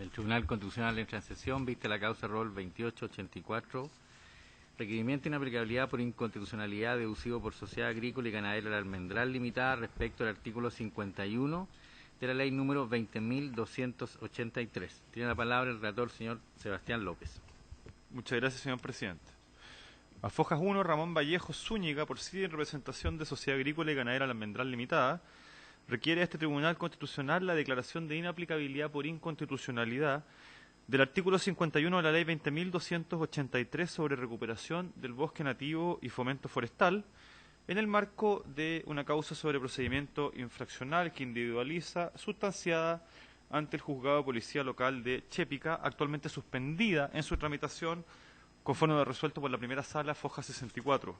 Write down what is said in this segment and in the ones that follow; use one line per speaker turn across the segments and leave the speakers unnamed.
El Tribunal Constitucional entra en sesión, vista la causa rol 2884, requerimiento de inaplicabilidad por inconstitucionalidad deducido por Sociedad Agrícola y Ganadera La Almendral Limitada respecto al artículo 51 de la ley número 20.283. Tiene la palabra el relator, señor Sebastián López.
Muchas gracias, señor presidente. A Fojas 1, Ramón Vallejo Zúñiga, por sí en representación de Sociedad Agrícola y Ganadera La Almendral Limitada, requiere a este Tribunal Constitucional la declaración de inaplicabilidad por inconstitucionalidad del artículo 51 de la Ley 20.283 sobre recuperación del bosque nativo y fomento forestal, en el marco de una causa sobre procedimiento infraccional que individualiza, sustanciada ante el Juzgado de Policía Local de Chépica, actualmente suspendida en su tramitación, conforme a lo resuelto por la primera sala, Foja 64.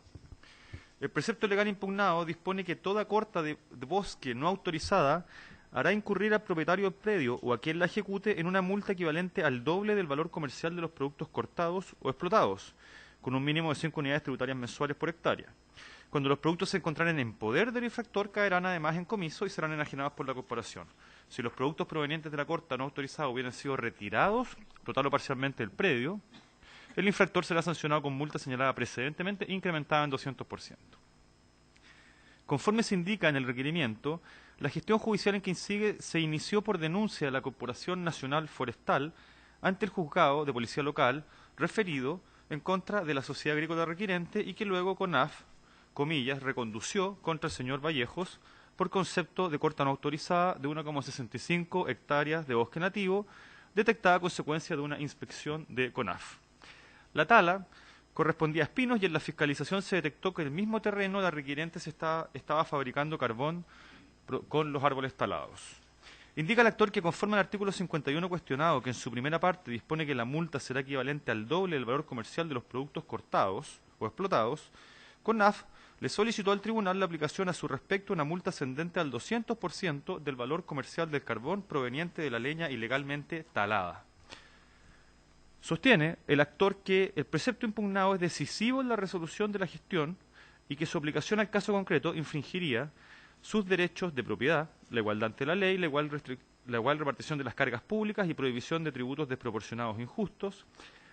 El precepto legal impugnado dispone que toda corta de bosque no autorizada hará incurrir al propietario del predio o a quien la ejecute en una multa equivalente al doble del valor comercial de los productos cortados o explotados, con un mínimo de 5 unidades tributarias mensuales por hectárea. Cuando los productos se encontraren en poder del infractor, caerán además en comiso y serán enajenados por la corporación. Si los productos provenientes de la corta no autorizada hubieran sido retirados, total o parcialmente, del predio, el infractor será sancionado con multa señalada precedentemente, incrementada en 200%. Conforme se indica en el requerimiento, la gestión judicial en que incide se inició por denuncia de la Corporación Nacional Forestal ante el Juzgado de Policía Local referido en contra de la sociedad agrícola requirente y que luego CONAF, comillas, recondució contra el señor Vallejos por concepto de corta no autorizada de 1,65 hectáreas de bosque nativo detectada a consecuencia de una inspección de CONAF. La tala correspondía a espinos y en la fiscalización se detectó que en el mismo terreno la requirente estaba fabricando carbón con los árboles talados. Indica el actor que conforme al artículo 51 cuestionado, que en su primera parte dispone que la multa será equivalente al doble del valor comercial de los productos cortados o explotados, CONAF le solicitó al tribunal la aplicación a su respecto una multa ascendente al 200% del valor comercial del carbón proveniente de la leña ilegalmente talada. Sostiene el actor que el precepto impugnado es decisivo en la resolución de la gestión y que su aplicación al caso concreto infringiría sus derechos de propiedad, la igualdad ante la ley, la igual repartición de las cargas públicas y prohibición de tributos desproporcionados e injustos,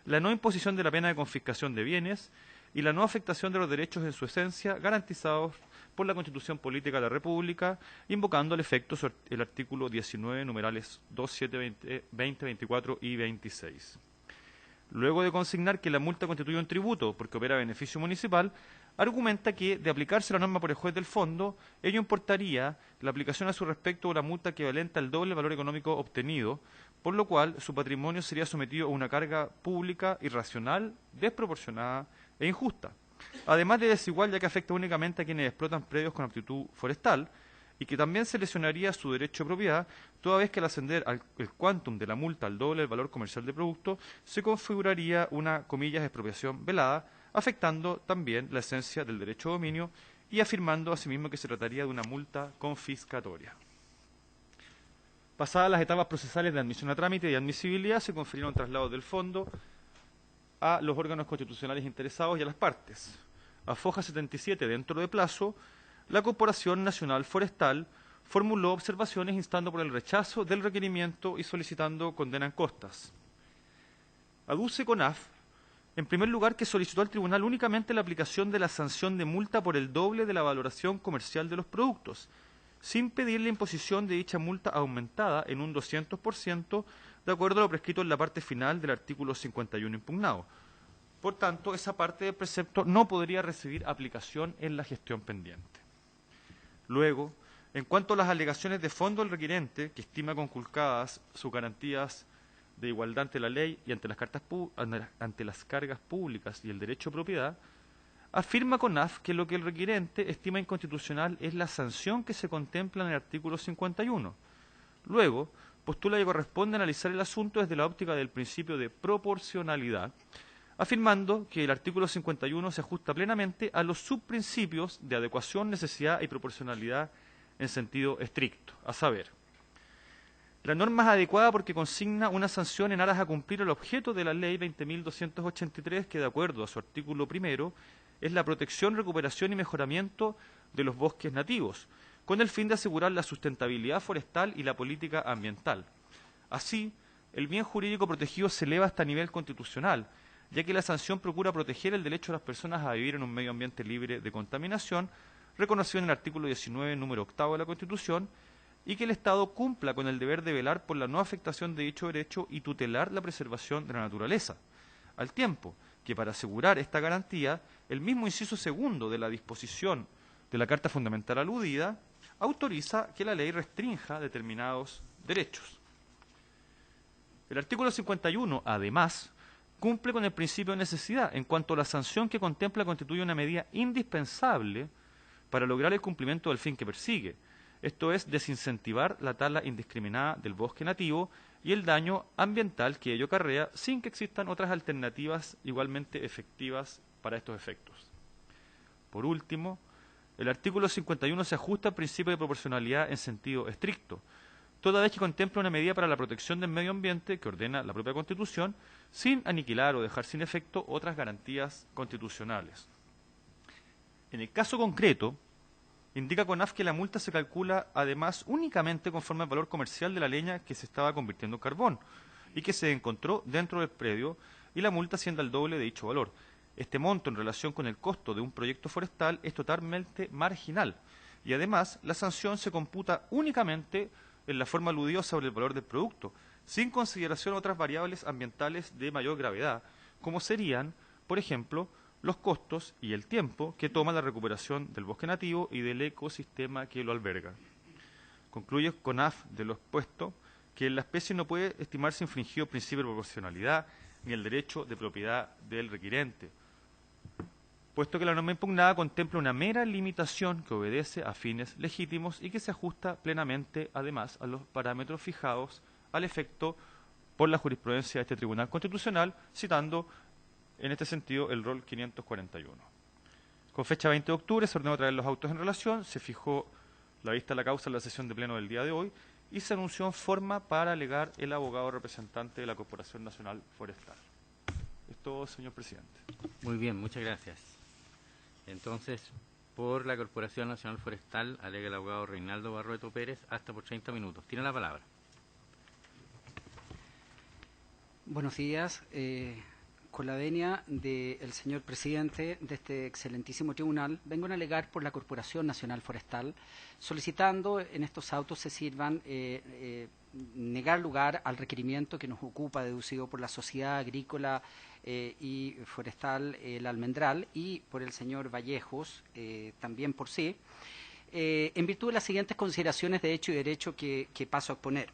la no imposición de la pena de confiscación de bienes y la no afectación de los derechos en su esencia garantizados por la Constitución Política de la República, invocando al efecto el artículo 19, numerales 2, 7, 20, 24 y 26. Luego de consignar que la multa constituye un tributo porque opera a beneficio municipal, argumenta que, de aplicarse la norma por el juez del fondo, ello importaría la aplicación a su respecto de una multa equivalente al doble valor económico obtenido, por lo cual su patrimonio sería sometido a una carga pública irracional, desproporcionada e injusta. Además de desigual, ya que afecta únicamente a quienes explotan predios con aptitud forestal, y que también se lesionaría su derecho de propiedad, toda vez que al ascender el quantum de la multa al doble del valor comercial del producto, se configuraría una, comillas, expropiación velada, afectando también la esencia del derecho de dominio y afirmando asimismo que se trataría de una multa confiscatoria. Pasadas las etapas procesales de admisión a trámite y admisibilidad, se confirieron traslados del fondo a los órganos constitucionales interesados y a las partes. A Foja 77, dentro de plazo, la Corporación Nacional Forestal formuló observaciones instando por el rechazo del requerimiento y solicitando condena en costas. Aduce CONAF, en primer lugar, que solicitó al tribunal únicamente la aplicación de la sanción de multa por el doble de la valoración comercial de los productos, sin pedir la imposición de dicha multa aumentada en un 200%, de acuerdo a lo prescrito en la parte final del artículo 51 impugnado. Por tanto, esa parte del precepto no podría recibir aplicación en la gestión pendiente. Luego, en cuanto a las alegaciones de fondo del requirente, que estima conculcadas sus garantías de igualdad ante la ley y ante las cargas públicas y el derecho de propiedad, afirma CONAF que lo que el requirente estima inconstitucional es la sanción que se contempla en el artículo 51. Luego, postula que corresponde analizar el asunto desde la óptica del principio de proporcionalidad, afirmando que el artículo 51 se ajusta plenamente a los subprincipios de adecuación, necesidad y proporcionalidad en sentido estricto, a saber, la norma es adecuada porque consigna una sanción en aras a cumplir el objeto de la Ley 20.283, que de acuerdo a su artículo primero, es la protección, recuperación y mejoramiento de los bosques nativos, con el fin de asegurar la sustentabilidad forestal y la política ambiental. Así, el bien jurídico protegido se eleva hasta nivel constitucional, ya que la sanción procura proteger el derecho de las personas a vivir en un medio ambiente libre de contaminación, reconocido en el artículo 19, número 8 de la Constitución, y que el Estado cumpla con el deber de velar por la no afectación de dicho derecho y tutelar la preservación de la naturaleza. Al tiempo que para asegurar esta garantía, el mismo inciso segundo de la disposición de la Carta Fundamental aludida autoriza que la ley restrinja determinados derechos. El artículo 51, además, cumple con el principio de necesidad en cuanto a la sanción que contempla constituye una medida indispensable para lograr el cumplimiento del fin que persigue, esto es, desincentivar la tala indiscriminada del bosque nativo y el daño ambiental que ello acarrea sin que existan otras alternativas igualmente efectivas para estos efectos. Por último, el artículo 51 se ajusta al principio de proporcionalidad en sentido estricto, toda vez que contempla una medida para la protección del medio ambiente que ordena la propia Constitución, sin aniquilar o dejar sin efecto otras garantías constitucionales. En el caso concreto, indica CONAF que la multa se calcula además únicamente conforme al valor comercial de la leña que se estaba convirtiendo en carbón y que se encontró dentro del predio, y la multa siendo el doble de dicho valor. Este monto en relación con el costo de un proyecto forestal es totalmente marginal y además la sanción se computa únicamente en la forma aludida sobre el valor del producto, sin consideración a otras variables ambientales de mayor gravedad, como serían, por ejemplo, los costos y el tiempo que toma la recuperación del bosque nativo y del ecosistema que lo alberga. Concluye CONAF de lo expuesto que en la especie no puede estimarse infringido el principio de proporcionalidad ni el derecho de propiedad del requirente, puesto que la norma impugnada contempla una mera limitación que obedece a fines legítimos y que se ajusta plenamente, además, a los parámetros fijados al efecto por la jurisprudencia de este Tribunal Constitucional, citando en este sentido el rol 541. Con fecha 20 de octubre se ordenó traer los autos en relación, se fijó la vista de la causa en la sesión de pleno del día de hoy y se anunció en forma para alegar el abogado representante de la Corporación Nacional Forestal. Es todo, señor presidente.
Muy bien, muchas gracias. Entonces, por la Corporación Nacional Forestal, alega el abogado Reinaldo Barrueto Pérez, hasta por 30 minutos. Tiene la palabra.
Buenos días. Con la venia del señor presidente de este excelentísimo tribunal, vengo a alegar por la Corporación Nacional Forestal, solicitando en estos autos se sirvan negar lugar al requerimiento que nos ocupa, deducido por la Sociedad Agrícola y Forestal El Almendral y por el señor Vallejos, también por sí, en virtud de las siguientes consideraciones de hecho y derecho que paso a exponer.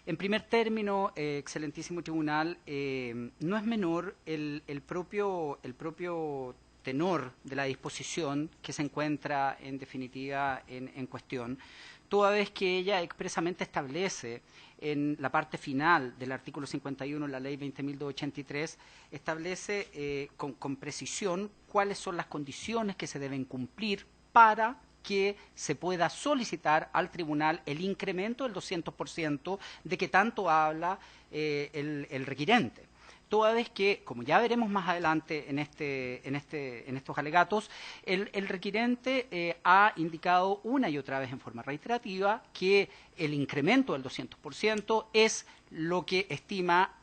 En primer término, excelentísimo tribunal, no es menor el propio tenor de la disposición que se encuentra en definitiva en cuestión, toda vez que ella expresamente establece en la parte final del artículo 51 de la ley 20.283, establece con precisión cuáles son las condiciones que se deben cumplir para que se pueda solicitar al tribunal el incremento del 200% de que tanto habla el requirente. Toda vez que, como ya veremos más adelante en estos alegatos, el requirente ha indicado una y otra vez en forma reiterativa que el incremento del 200% es lo que estima,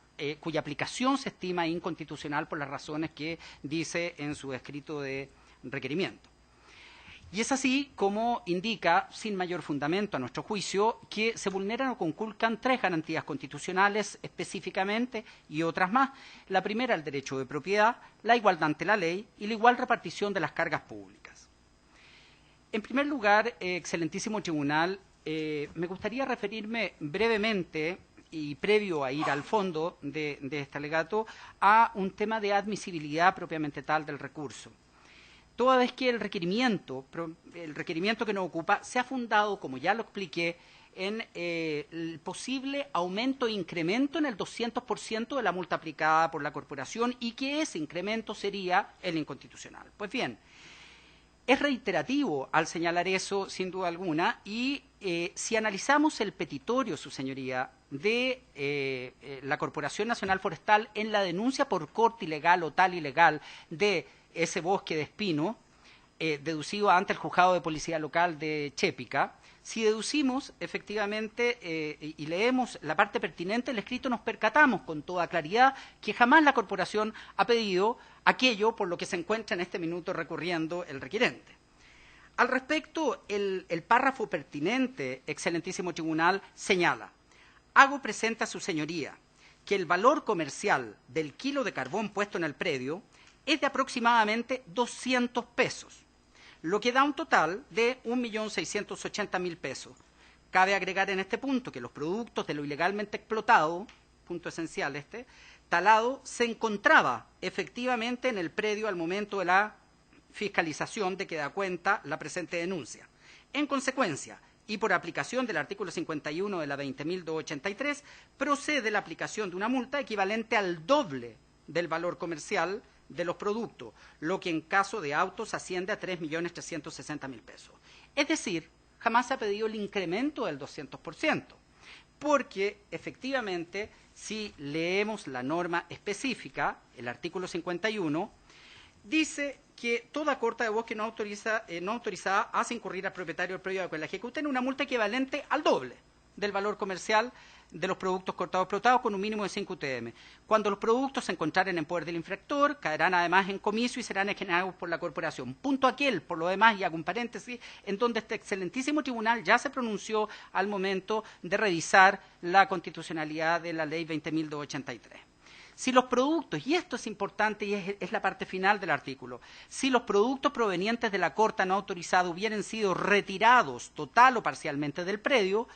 cuya aplicación se estima inconstitucional por las razones que dice en su escrito de requerimiento. Y es así como indica, sin mayor fundamento a nuestro juicio, que se vulneran o conculcan tres garantías constitucionales específicamente y otras más. La primera, el derecho de propiedad, la igualdad ante la ley y la igual repartición de las cargas públicas. En primer lugar, excelentísimo tribunal, me gustaría referirme brevemente y previo a ir al fondo de este alegato a un tema de admisibilidad propiamente tal del recurso. Toda vez que el requerimiento que nos ocupa se ha fundado, como ya lo expliqué, en el posible aumento e incremento en el 200% de la multa aplicada por la corporación y que ese incremento sería el inconstitucional. Pues bien, es reiterativo al señalar eso, sin duda alguna, y si analizamos el petitorio, su señoría, de la Corporación Nacional Forestal en la denuncia por corte ilegal o tal ilegal de ese bosque de espino, deducido ante el juzgado de policía local de Chépica, Si deducimos efectivamente y leemos la parte pertinente del escrito, nos percatamos con toda claridad que jamás la corporación ha pedido aquello por lo que se encuentra en este minuto recurriendo el requirente. Al respecto, el párrafo pertinente, excelentísimo tribunal, señala: hago presente a su señoría que el valor comercial del kilo de carbón puesto en el predio es de aproximadamente 200 pesos, lo que da un total de 1.680.000 pesos. Cabe agregar en este punto que los productos de lo ilegalmente explotado, punto esencial talado, se encontraba efectivamente en el predio al momento de la fiscalización de que da cuenta la presente denuncia. En consecuencia, y por aplicación del artículo 51 de la 20.283, procede la aplicación de una multa equivalente al doble del valor comercial de los productos, lo que en caso de autos asciende a 3.360.000 pesos. Es decir, jamás se ha pedido el incremento del 200%, porque efectivamente, si leemos la norma específica, el artículo 51, dice que toda corta de bosque no autorizada hace incurrir al propietario del predio que la ejecuta en una multa equivalente al doble del valor comercial de los productos cortados explotados con un mínimo de 5 UTM. Cuando los productos se encontraren en poder del infractor, caerán además en comicio y serán exonerados por la corporación. Punto aquel, por lo demás, y hago un paréntesis, en donde este excelentísimo tribunal ya se pronunció al momento de revisar la constitucionalidad de la ley 20.283. Si los productos, y esto es importante y es la parte final del artículo, si los productos provenientes de la corta no autorizada hubieran sido retirados total o parcialmente del predio,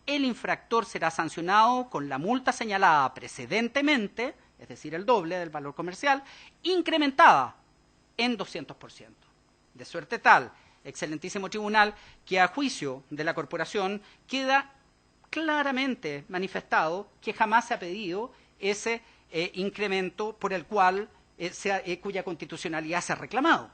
el infractor será sancionado con la multa señalada precedentemente, es decir, el doble del valor comercial, incrementada en 200%. De suerte tal, excelentísimo tribunal, que a juicio de la corporación queda claramente manifestado que jamás se ha pedido ese incremento por el cual cuya constitucionalidad se ha reclamado.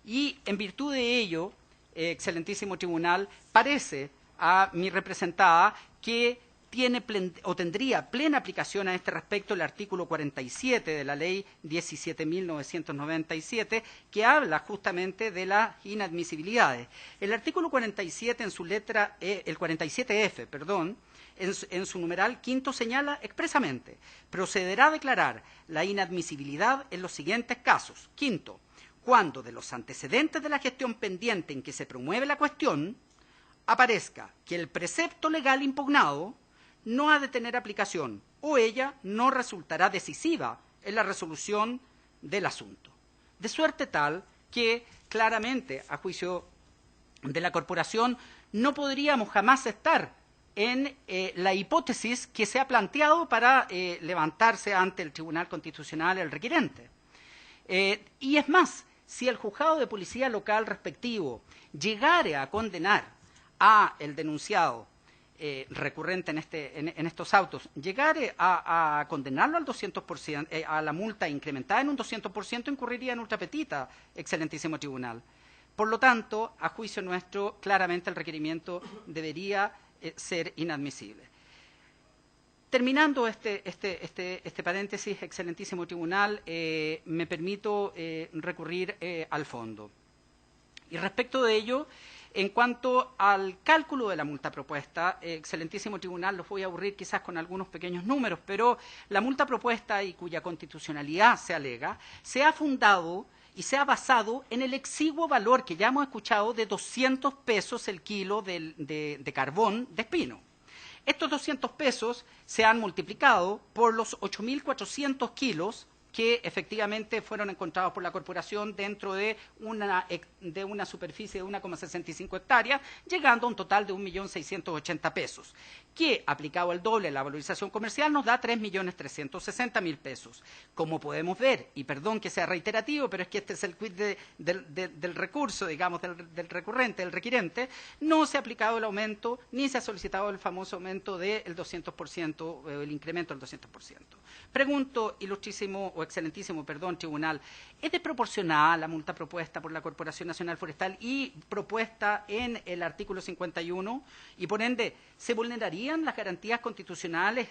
Y en virtud de ello, excelentísimo tribunal, parece a mi representada que tiene o tendría plena aplicación a este respecto el artículo 47 de la ley 17.997, que habla justamente de las inadmisibilidades. El artículo 47 en su letra, el 47F, perdón, en su numeral quinto señala expresamente: procederá a declarar la inadmisibilidad en los siguientes casos. Quinto, cuando de los antecedentes de la gestión pendiente en que se promueve la cuestión aparezca que el precepto legal impugnado no ha de tener aplicación o ella no resultará decisiva en la resolución del asunto. De suerte tal que claramente, a juicio de la corporación, no podríamos jamás estar en la hipótesis que se ha planteado para levantarse ante el Tribunal Constitucional el requirente. Y es más, si el juzgado de policía local respectivo llegare a condenar a el denunciado recurrente en estos autos, llegare a condenarlo al 200%, a la multa incrementada en un 200%, incurriría en ultra petita, excelentísimo tribunal. Por lo tanto, a juicio nuestro, claramente el requerimiento debería ser inadmisible. Terminando este paréntesis, excelentísimo tribunal, me permito recurrir al fondo. Y respecto de ello, en cuanto al cálculo de la multa propuesta, excelentísimo tribunal, los voy a aburrir quizás con algunos pequeños números, pero la multa propuesta y cuya constitucionalidad se alega, se ha fundado y se ha basado en el exiguo valor que ya hemos escuchado de 200 pesos el kilo de carbón de espino. Estos 200 pesos se han multiplicado por los 8.400 kilos que efectivamente fueron encontrados por la corporación dentro de una superficie de 1,65 hectáreas, llegando a un total de 1.680.000 pesos, que aplicado el doble de la valorización comercial nos da 3.360.000 pesos. Como podemos ver, y perdón que sea reiterativo, pero es que este es el quid del recurso, digamos, del recurrente, del requirente, no se ha aplicado el aumento, ni se ha solicitado el famoso aumento del 200%, el incremento del 200%. Pregunto, ilustrísimo o excelentísimo, perdón, tribunal, ¿es desproporcionada la multa propuesta por la Corporación Nacional Forestal y propuesta en el artículo 51? Y por ende, ¿se vulnerarían las garantías constitucionales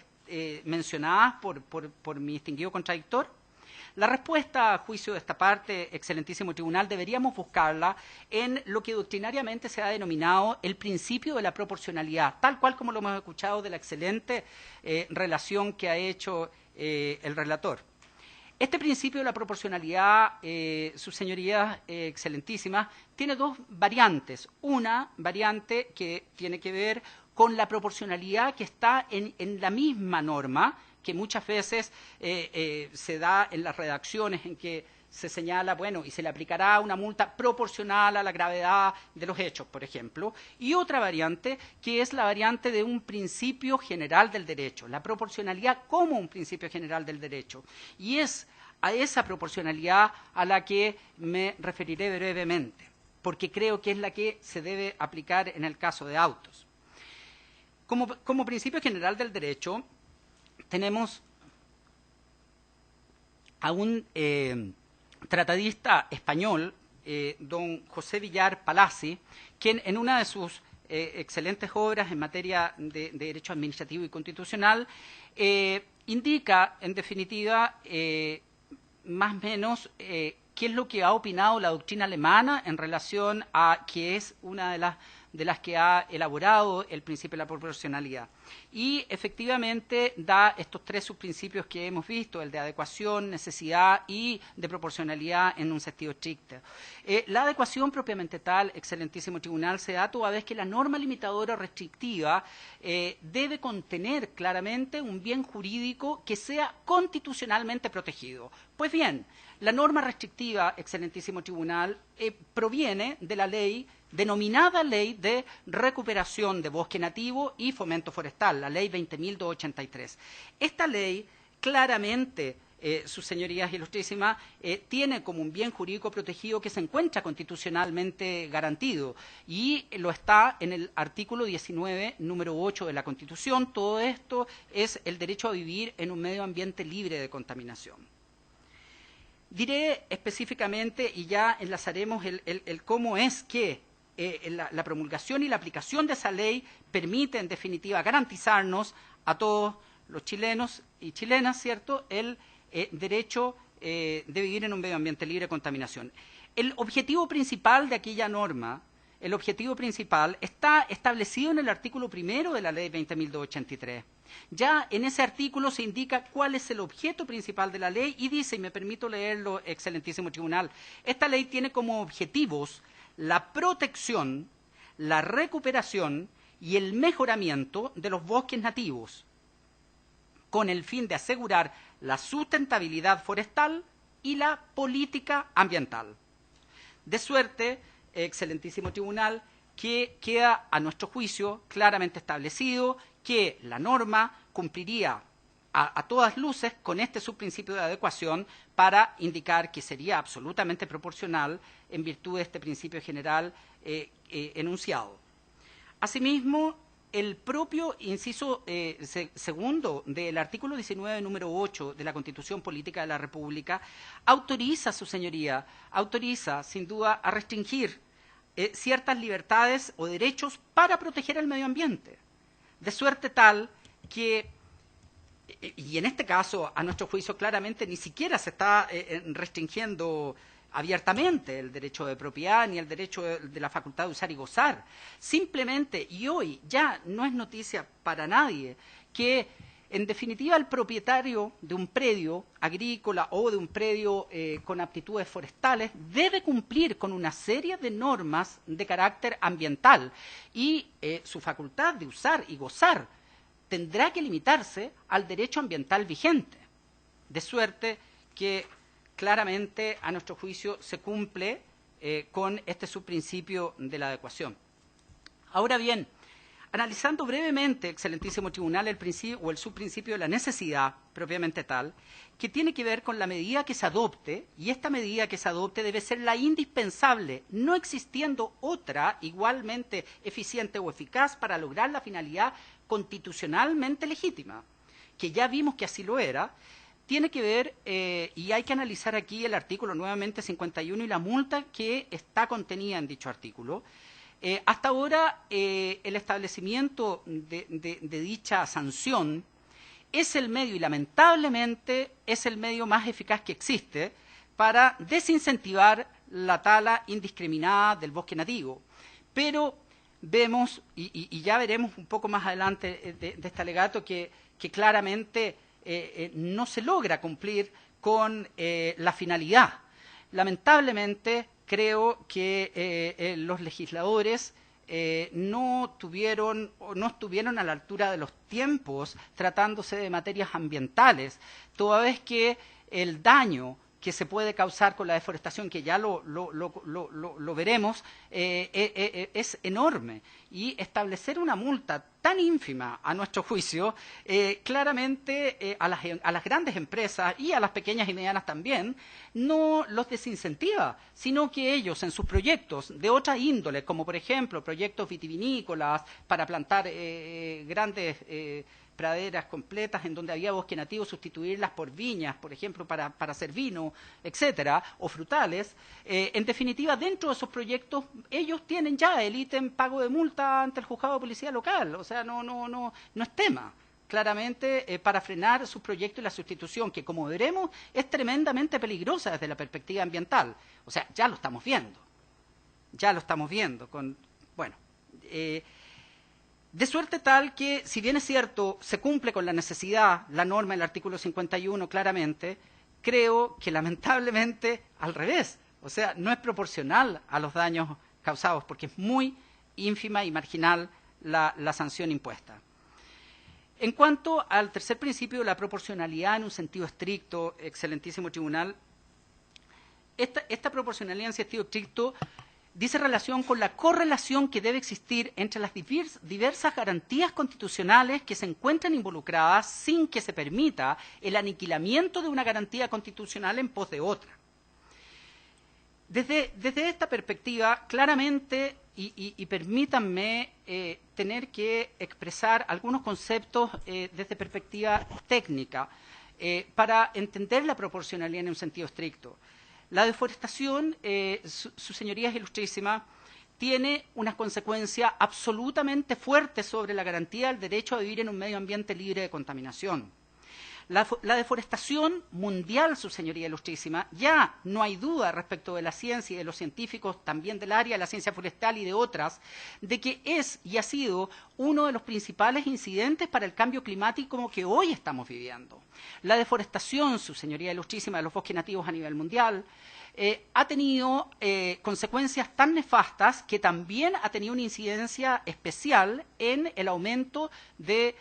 mencionadas por mi distinguido contradictor? La respuesta, a juicio de esta parte, excelentísimo tribunal, deberíamos buscarla en lo que doctrinariamente se ha denominado el principio de la proporcionalidad, tal cual como lo hemos escuchado de la excelente relación que ha hecho el relator. Este principio de la proporcionalidad, sus señorías excelentísimas, tiene dos variantes. Una variante que tiene que ver con la proporcionalidad que está en la misma norma, que muchas veces se da en las redacciones en que se señala, bueno, y se le aplicará una multa proporcional a la gravedad de los hechos, por ejemplo. Y otra variante, que es la variante de un principio general del derecho, la proporcionalidad como un principio general del derecho. Y es a esa proporcionalidad a la que me referiré brevemente, porque creo que es la que se debe aplicar en el caso de autos. Como principio general del derecho, tenemos a un tratadista español, don José Villar Palazzi, quien en una de sus excelentes obras en materia de derecho administrativo y constitucional indica, en definitiva, más o menos qué es lo que ha opinado la doctrina alemana en relación a que es una de las que ha elaborado el principio de la proporcionalidad. Y efectivamente da estos tres subprincipios que hemos visto, el de adecuación, necesidad y de proporcionalidad en un sentido estricto. La adecuación propiamente tal, excelentísimo tribunal, se da toda vez que la norma limitadora o restrictiva debe contener claramente un bien jurídico que sea constitucionalmente protegido. Pues bien, la norma restrictiva, excelentísimo tribunal, proviene de la ley denominada Ley de Recuperación de Bosque Nativo y Fomento Forestal, la Ley 20.283. Esta ley claramente, sus señorías ilustrísimas, tiene como un bien jurídico protegido que se encuentra constitucionalmente garantido y lo está en el artículo 19, número 8 de la Constitución. Todo esto es el derecho a vivir en un medio ambiente libre de contaminación. Diré específicamente, y ya enlazaremos el cómo es que la promulgación y la aplicación de esa ley permite, en definitiva, garantizarnos a todos los chilenos y chilenas, ¿cierto?, el derecho de vivir en un medio ambiente libre de contaminación. El objetivo principal de aquella norma, el objetivo principal, está establecido en el artículo 1 de la Ley 20.283. Ya en ese artículo se indica cuál es el objeto principal de la ley y dice, y me permito leerlo, excelentísimo tribunal, esta ley tiene como objetivos la protección, la recuperación y el mejoramiento de los bosques nativos, con el fin de asegurar la sustentabilidad forestal y la política ambiental. De suerte, excelentísimo tribunal, que queda a nuestro juicio claramente establecido que la norma cumpliría a todas luces con este subprincipio de adecuación para indicar que sería absolutamente proporcional en virtud de este principio general enunciado. Asimismo, el propio inciso segundo del artículo 19, número 8 de la Constitución Política de la República autoriza, su señoría, autoriza sin duda a restringir ciertas libertades o derechos para proteger el medio ambiente, de suerte tal que, y en este caso, a nuestro juicio claramente, ni siquiera se está restringiendo abiertamente el derecho de propiedad ni el derecho de la facultad de usar y gozar. Simplemente, y hoy ya no es noticia para nadie, que en definitiva el propietario de un predio agrícola o de un predio con aptitudes forestales debe cumplir con una serie de normas de carácter ambiental y su facultad de usar y gozar tendrá que limitarse al derecho ambiental vigente, de suerte que claramente, a nuestro juicio, se cumple con este subprincipio de la adecuación. Ahora bien, analizando brevemente, excelentísimo tribunal, el principio o el subprincipio de la necesidad propiamente tal, que tiene que ver con la medida que se adopte, y esta medida que se adopte debe ser la indispensable, no existiendo otra igualmente eficiente o eficaz para lograr la finalidad constitucionalmente legítima, que ya vimos que así lo era. Tiene que ver, y hay que analizar aquí el artículo nuevamente 51 y la multa que está contenida en dicho artículo. Hasta ahora, el establecimiento de dicha sanción es el medio, y lamentablemente es el medio más eficaz que existe para desincentivar la tala indiscriminada del bosque nativo. Pero vemos, y ya veremos un poco más adelante de este alegato, que claramente no se logra cumplir con la finalidad. Lamentablemente, creo que los legisladores no estuvieron a la altura de los tiempos tratándose de materias ambientales, toda vez que el daño que se puede causar con la deforestación, que ya lo veremos, es enorme. Y establecer una multa tan ínfima, a nuestro juicio, claramente a las grandes empresas y a las pequeñas y medianas también, no los desincentiva, sino que ellos en sus proyectos de otra índole, como por ejemplo proyectos vitivinícolas para plantar grandes praderas completas en donde había bosque nativo, sustituirlas por viñas, por ejemplo, para hacer vino, etcétera, o frutales. En definitiva, dentro de esos proyectos, ellos tienen ya el ítem pago de multa ante el juzgado de policía local. O sea, no es tema, claramente, para frenar sus proyectos y la sustitución, que como veremos, es tremendamente peligrosa desde la perspectiva ambiental. O sea, ya lo estamos viendo. Ya lo estamos viendo. De suerte tal que, si bien es cierto, se cumple con la necesidad, la norma del artículo 51 claramente, creo que lamentablemente al revés. O sea, no es proporcional a los daños causados, porque es muy ínfima y marginal la sanción impuesta. En cuanto al tercer principio, la proporcionalidad en un sentido estricto, excelentísimo tribunal, esta proporcionalidad en sentido estricto dice relación con la correlación que debe existir entre las diversas garantías constitucionales que se encuentran involucradas sin que se permita el aniquilamiento de una garantía constitucional en pos de otra. Desde esta perspectiva, claramente, y permítanme tener que expresar algunos conceptos desde perspectiva técnica para entender la proporcionalidad en un sentido estricto. La deforestación, sus señorías ilustrísimas, tiene una consecuencia absolutamente fuerte sobre la garantía del derecho a vivir en un medio ambiente libre de contaminación. La deforestación mundial, su señoría ilustrísima, ya no hay duda respecto de la ciencia y de los científicos también del área de la ciencia forestal y de otras, de que es y ha sido uno de los principales incidentes para el cambio climático que hoy estamos viviendo. La deforestación, su señoría ilustrísima, de los bosques nativos a nivel mundial, ha tenido consecuencias tan nefastas que también ha tenido una incidencia especial en el aumento de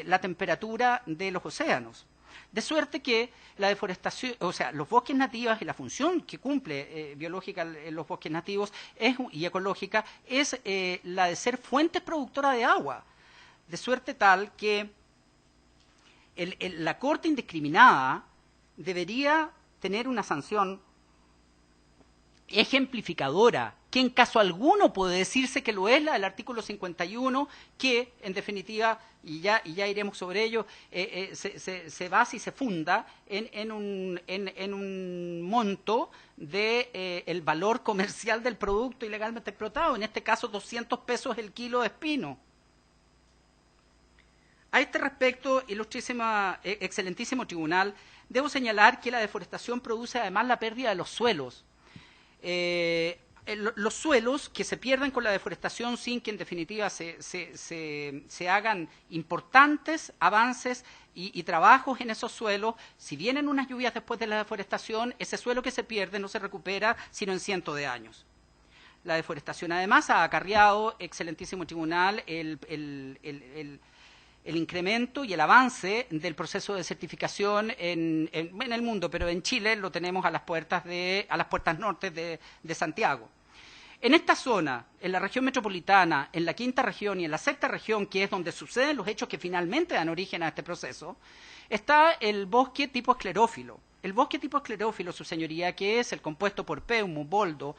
la temperatura de los océanos. De suerte que la deforestación, o sea, los bosques nativos y la función que cumple biológica en los bosques nativos y ecológica es la de ser fuentes productoras de agua. De suerte tal que la corte indiscriminada debería tener una sanción ejemplificadora, que en caso alguno puede decirse que lo es, la del artículo 51, que en definitiva, y ya iremos sobre ello, se basa y se funda en un monto de el valor comercial del producto ilegalmente explotado, en este caso 200 pesos el kilo de espino. A este respecto, excelentísimo tribunal, debo señalar que la deforestación produce además la pérdida de los suelos. Los suelos que se pierden con la deforestación sin que en definitiva se hagan importantes avances y trabajos en esos suelos. Si vienen unas lluvias después de la deforestación, ese suelo que se pierde no se recupera sino en cientos de años. La deforestación además ha acarreado, excelentísimo tribunal, el incremento y el avance del proceso de certificación en el mundo, pero en Chile lo tenemos a las puertas norte de Santiago. En esta zona, en la región metropolitana, en la quinta región y en la sexta región, que es donde suceden los hechos que finalmente dan origen a este proceso, está el bosque tipo esclerófilo. El bosque tipo esclerófilo, su señoría, que es el compuesto por peumo, boldo,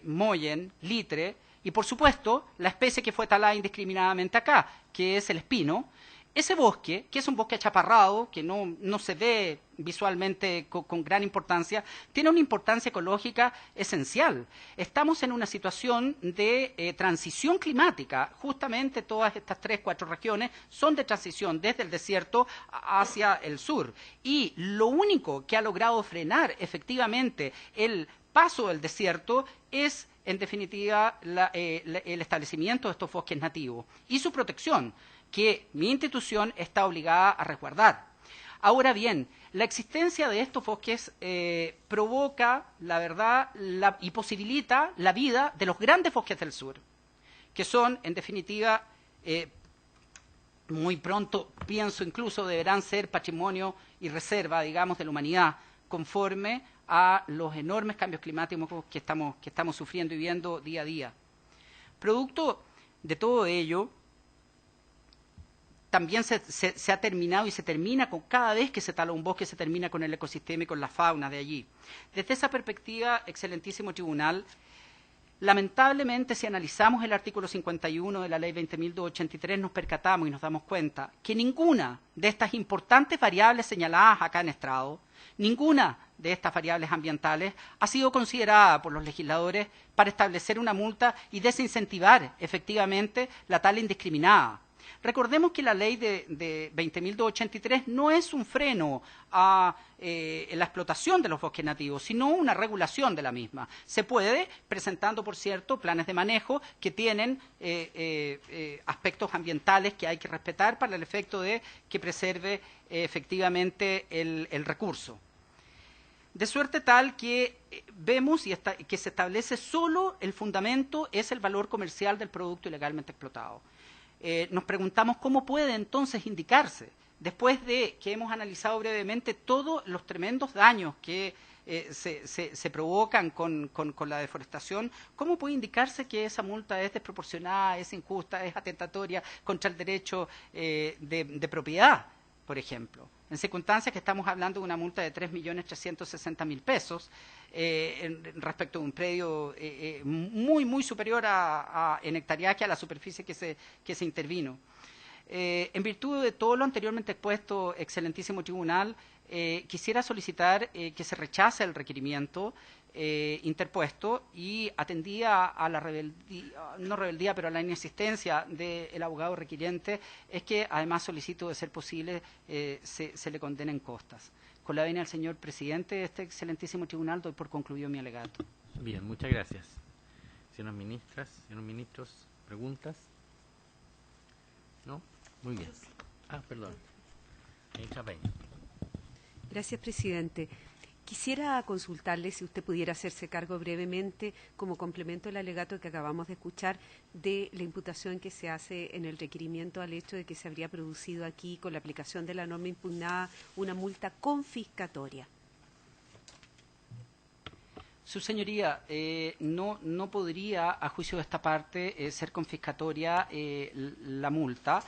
moyen, litre, y por supuesto la especie que fue talada indiscriminadamente acá, que es el espino, Ese bosque, que es un bosque achaparrado, que no se ve visualmente con gran importancia, tiene una importancia ecológica esencial. Estamos en una situación de transición climática. Justamente todas estas 4 regiones son de transición desde el desierto hacia el sur. Y lo único que ha logrado frenar efectivamente el paso del desierto es, en definitiva, el establecimiento de estos bosques nativos y su protección, que mi institución está obligada a resguardar. Ahora bien, la existencia de estos bosques provoca, la verdad, y posibilita la vida de los grandes bosques del sur, que son, en definitiva, muy pronto, pienso incluso, deberán ser patrimonio y reserva, digamos, de la humanidad, conforme a los enormes cambios climáticos que estamos sufriendo y viendo día a día. Producto de todo ello, también se ha terminado y se termina con, cada vez que se tala un bosque, se termina con el ecosistema y con la fauna de allí. Desde esa perspectiva, excelentísimo tribunal, lamentablemente, si analizamos el artículo 51 de la ley 20.283, nos percatamos y nos damos cuenta que ninguna de estas importantes variables señaladas acá en estrado, ninguna de estas variables ambientales ha sido considerada por los legisladores para establecer una multa y desincentivar efectivamente la tala indiscriminada. Recordemos que la ley de 20.283 no es un freno a la explotación de los bosques nativos, sino una regulación de la misma. Se puede, presentando, por cierto, planes de manejo que tienen aspectos ambientales que hay que respetar para el efecto de que preserve efectivamente el recurso. De suerte tal que vemos que se establece solo el fundamento, es el valor comercial del producto ilegalmente explotado. Nos preguntamos cómo puede entonces indicarse, después de que hemos analizado brevemente todos los tremendos daños que se provocan con la deforestación, cómo puede indicarse que esa multa es desproporcionada, es injusta, es atentatoria contra el derecho de propiedad, por ejemplo. En circunstancias que estamos hablando de una multa de 3.360.000 pesos respecto de un predio muy superior en hectareaje a la superficie que se intervino. En virtud de todo lo anteriormente expuesto, excelentísimo tribunal, quisiera solicitar que se rechace el requerimiento interpuesto y atendía a la rebeldía, no rebeldía, pero a la inexistencia del abogado requiriente, es que además solicito, de ser posible, se le condenen costas. Con la venia del señor presidente de este excelentísimo tribunal, doy por concluido mi alegato.
Bien, muchas gracias. Señoras ministras, señores ministros, ¿preguntas? ¿No? Muy bien. Ah, perdón. Ministra Peña.
Gracias, presidente. Quisiera consultarle si usted pudiera hacerse cargo brevemente, como complemento del alegato que acabamos de escuchar, de la imputación que se hace en el requerimiento al hecho de que se habría producido aquí, con la aplicación de la norma impugnada, una multa confiscatoria.
Su señoría, no podría, a juicio de esta parte, ser confiscatoria la multa,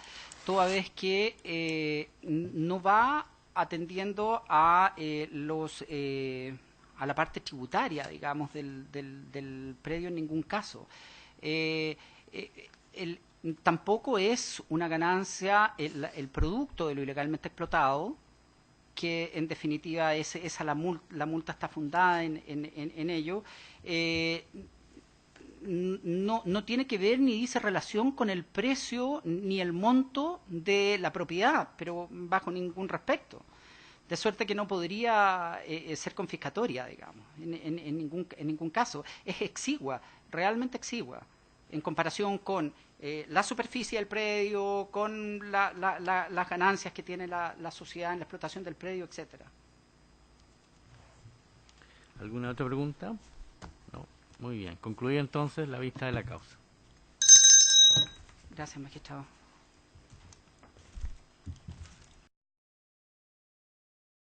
toda vez que no va atendiendo a la parte tributaria, digamos, del predio en ningún caso. Tampoco es una ganancia el producto de lo ilegalmente explotado, que en definitiva la multa está fundada en ello. No tiene que ver ni dice relación con el precio ni el monto de la propiedad, pero bajo ningún respecto. De suerte que no podría ser confiscatoria, digamos, en ningún caso. Es exigua, realmente exigua, en comparación con la superficie del predio, con las ganancias que tiene la sociedad en la explotación del predio, etcétera.
¿Alguna otra pregunta? No. Muy bien. Concluye entonces la vista de la causa.
Gracias, magistrado.